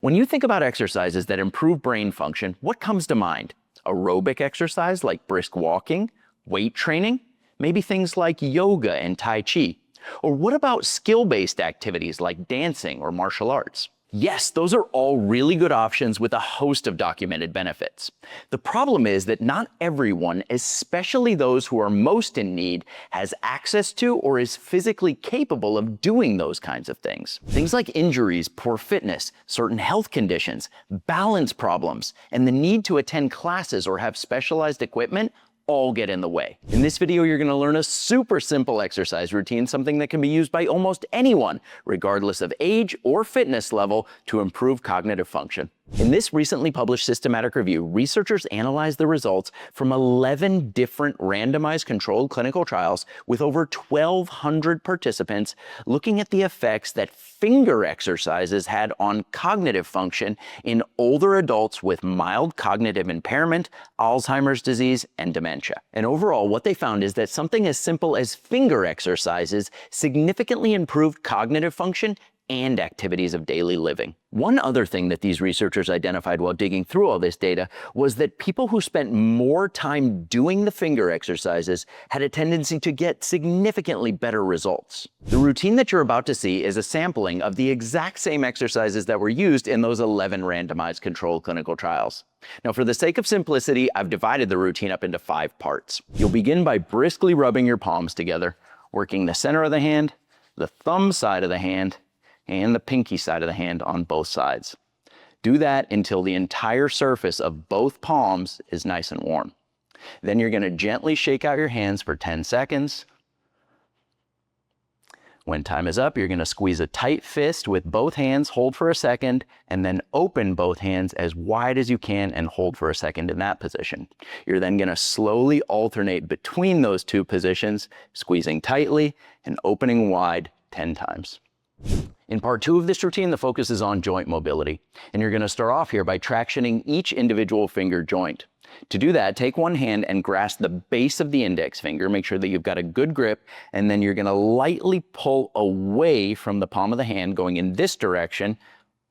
When you think about exercises that improve brain function, what comes to mind? Aerobic exercise like brisk walking, weight training, maybe things like yoga and Tai Chi. Or what about skill-based activities like dancing or martial arts? Yes, those are all really good options with a host of documented benefits. The problem is that not everyone, especially those who are most in need, has access to or is physically capable of doing those kinds of things. Things like injuries, poor fitness, certain health conditions, balance problems, and the need to attend classes or have specialized equipment all get in the way. In this video, you're gonna learn a super simple exercise routine, something that can be used by almost anyone, regardless of age or fitness level, to improve cognitive function. In this recently published systematic review, researchers analyzed the results from 11 different randomized controlled clinical trials with over 1,200 participants, looking at the effects that finger exercises had on cognitive function in older adults with mild cognitive impairment, Alzheimer's disease, and dementia. And overall, what they found is that something as simple as finger exercises significantly improved cognitive function and activities of daily living. One other thing that these researchers identified while digging through all this data was that people who spent more time doing the finger exercises had a tendency to get significantly better results. The routine that you're about to see is a sampling of the exact same exercises that were used in those 11 randomized controlled clinical trials. Now, for the sake of simplicity, I've divided the routine up into 5 parts. You'll begin by briskly rubbing your palms together, working the center of the hand, the thumb side of the hand, and the pinky side of the hand on both sides. Do that until the entire surface of both palms is nice and warm. Then you're going to gently shake out your hands for 10 seconds. When time is up, you're going to squeeze a tight fist with both hands, hold for a second, and then open both hands as wide as you can and hold for a second in that position. You're then going to slowly alternate between those two positions, squeezing tightly and opening wide 10 times. In part 2 of this routine, the focus is on joint mobility, and you're going to start off here by tractioning each individual finger joint. To do that, take one hand and grasp the base of the index finger, make sure that you've got a good grip, and then you're going to lightly pull away from the palm of the hand going in this direction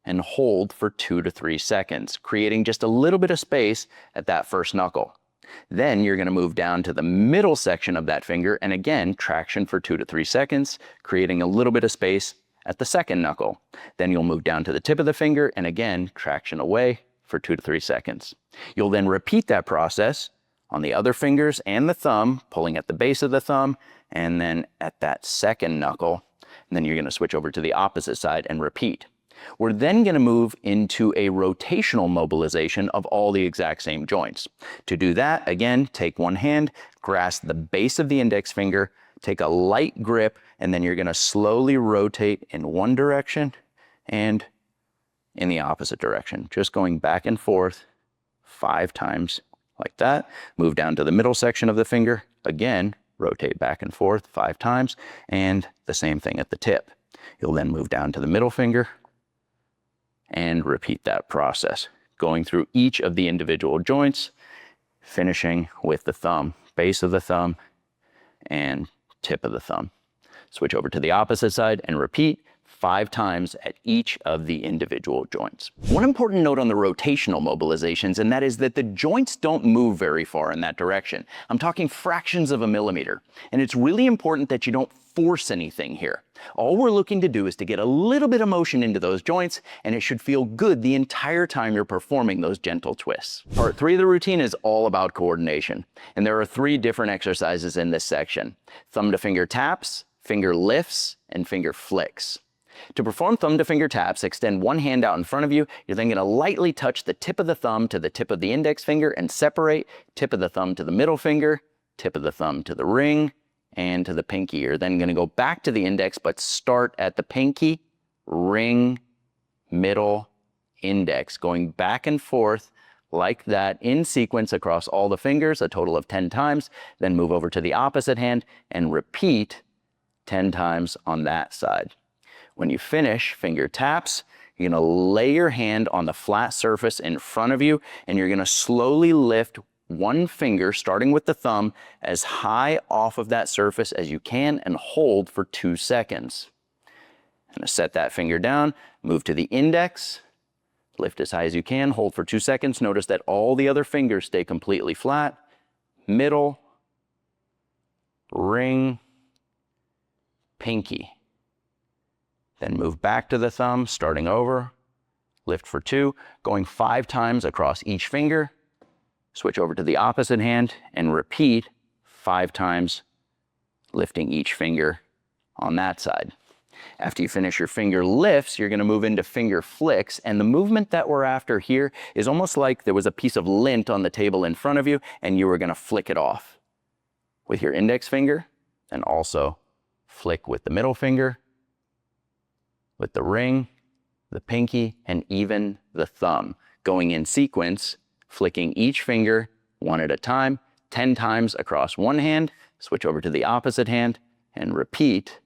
and hold for 2 to 3 seconds, creating just a little bit of space at that first knuckle. Then you're going to move down to the middle section of that finger and again traction for 2 to 3 seconds, creating a little bit of space at the second knuckle. Then you'll move down to the tip of the finger and again traction away for 2 to 3 seconds. You'll then repeat that process on the other fingers and the thumb, pulling at the base of the thumb and then at that second knuckle. And then you're going to switch over to the opposite side and repeat. We're then going to move into a rotational mobilization of all the exact same joints. To do that, again, take one hand, grasp the base of the index finger, take a light grip, and then you're going to slowly rotate in one direction and in the opposite direction, just going back and forth 5 times like that. Move down to the middle section of the finger, again, rotate back and forth 5 times, and the same thing at the tip. You'll then move down to the middle finger and repeat that process, going through each of the individual joints, finishing with the thumb, base of the thumb, and tip of the thumb. Switch over to the opposite side and repeat 5 times at each of the individual joints. One important note on the rotational mobilizations, and that is that the joints don't move very far in that direction. I'm talking fractions of a millimeter. And it's really important that you don't force anything here. All we're looking to do is to get a little bit of motion into those joints, and it should feel good the entire time you're performing those gentle twists. Part 3 of the routine is all about coordination, and there are 3 different exercises in this section: thumb to finger taps, finger lifts, and finger flicks. To perform thumb to finger taps, extend one hand out in front of you. You're then going to lightly touch the tip of the thumb to the tip of the index finger and separate tip of the thumb to the middle finger, tip of the thumb to the ring, and to the pinky. You're then going to go back to the index, but start at the pinky, ring, middle, index, going back and forth like that in sequence across all the fingers, a total of 10 times. Then move over to the opposite hand and repeat 10 times on that side. When you finish finger taps, you're going to lay your hand on the flat surface in front of you, and you're going to slowly lift one finger, starting with the thumb, as high off of that surface as you can and hold for 2 seconds. I'm going to set that finger down, move to the index, lift as high as you can, hold for 2 seconds. Notice that all the other fingers stay completely flat. Middle, ring, pinky. Then move back to the thumb, starting over. Lift for 2, going 5 times across each finger. Switch over to the opposite hand and repeat 5 times, lifting each finger on that side. After you finish your finger lifts, you're going to move into finger flicks, and the movement that we're after here is almost like there was a piece of lint on the table in front of you and you were going to flick it off with your index finger, and also flick with the middle finger, with the ring, the pinky, and even the thumb, going in sequence, flicking each finger one at a time, 10 times across one hand, switch over to the opposite hand, and repeat,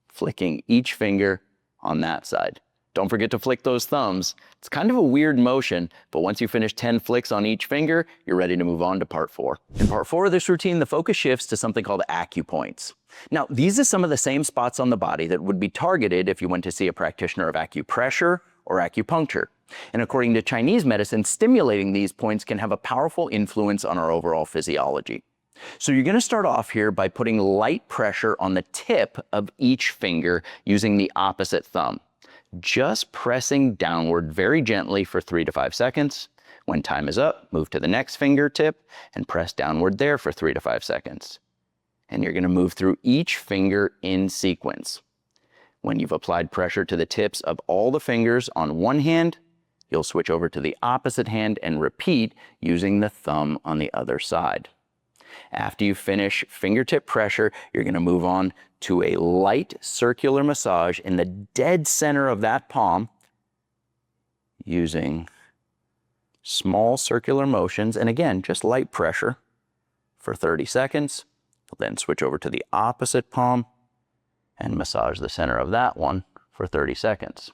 flicking each finger on that side. Don't forget to flick those thumbs. It's kind of a weird motion, but once you finish 10 flicks on each finger, you're ready to move on to part 4. In part 4 of this routine, the focus shifts to something called acupoints. Now, these are some of the same spots on the body that would be targeted if you went to see a practitioner of acupressure or acupuncture. And according to Chinese medicine, stimulating these points can have a powerful influence on our overall physiology. So you're going to start off here by putting light pressure on the tip of each finger using the opposite thumb. Just pressing downward very gently for 3 to 5 seconds. When time is up, move to the next fingertip and press downward there for 3 to 5 seconds. And you're going to move through each finger in sequence. When you've applied pressure to the tips of all the fingers on one hand, you'll switch over to the opposite hand and repeat using the thumb on the other side. After you finish fingertip pressure, you're going to move on to a light circular massage in the dead center of that palm using small circular motions, and again, just light pressure for 30 seconds. You'll then switch over to the opposite palm and massage the center of that one for 30 seconds.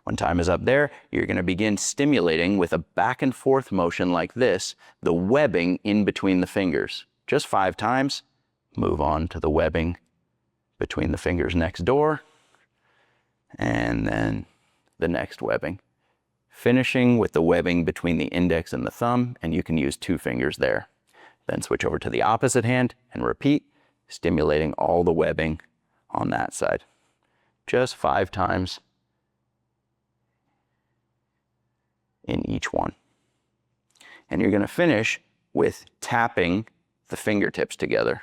When time is up there, you're going to begin stimulating with a back and forth motion like this, the webbing in between the fingers. Just 5 times. Move on to the webbing between the fingers next door, and then the next webbing. Finishing with the webbing between the index and the thumb, and you can use 2 fingers there. Then switch over to the opposite hand and repeat, stimulating all the webbing on that side. Just 5 times in each one. And you're going to finish with tapping the fingertips together.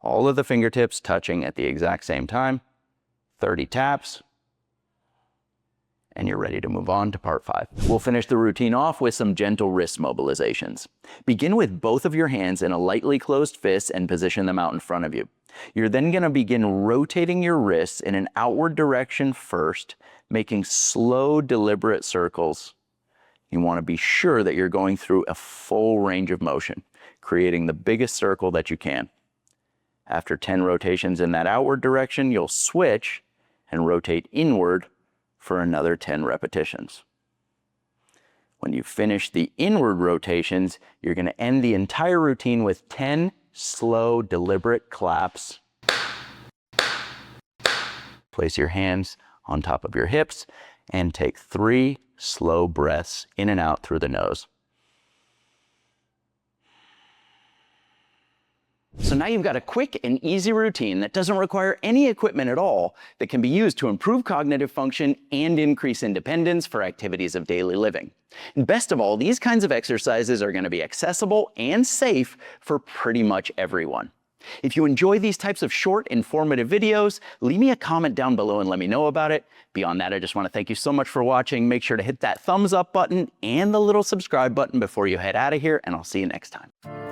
All of the fingertips touching at the exact same time. 30 taps. And you're ready to move on to part 5. We'll finish the routine off with some gentle wrist mobilizations. Begin with both of your hands in a lightly closed fist and position them out in front of you. You're then going to begin rotating your wrists in an outward direction first, making slow, deliberate circles. You want to be sure that you're going through a full range of motion, creating the biggest circle that you can. After 10 rotations in that outward direction, you'll switch and rotate inward for another 10 repetitions. When you finish the inward rotations, you're going to end the entire routine with 10 slow, deliberate claps. Place your hands on top of your hips and take 3 slow breaths in and out through the nose. So now you've got a quick and easy routine that doesn't require any equipment at all that can be used to improve cognitive function and increase independence for activities of daily living. And best of all, these kinds of exercises are going to be accessible and safe for pretty much everyone. If you enjoy these types of short, informative videos, leave me a comment down below and let me know about it. Beyond that, I just want to thank you so much for watching. Make sure to hit that thumbs up button and the little subscribe button before you head out of here, and I'll see you next time.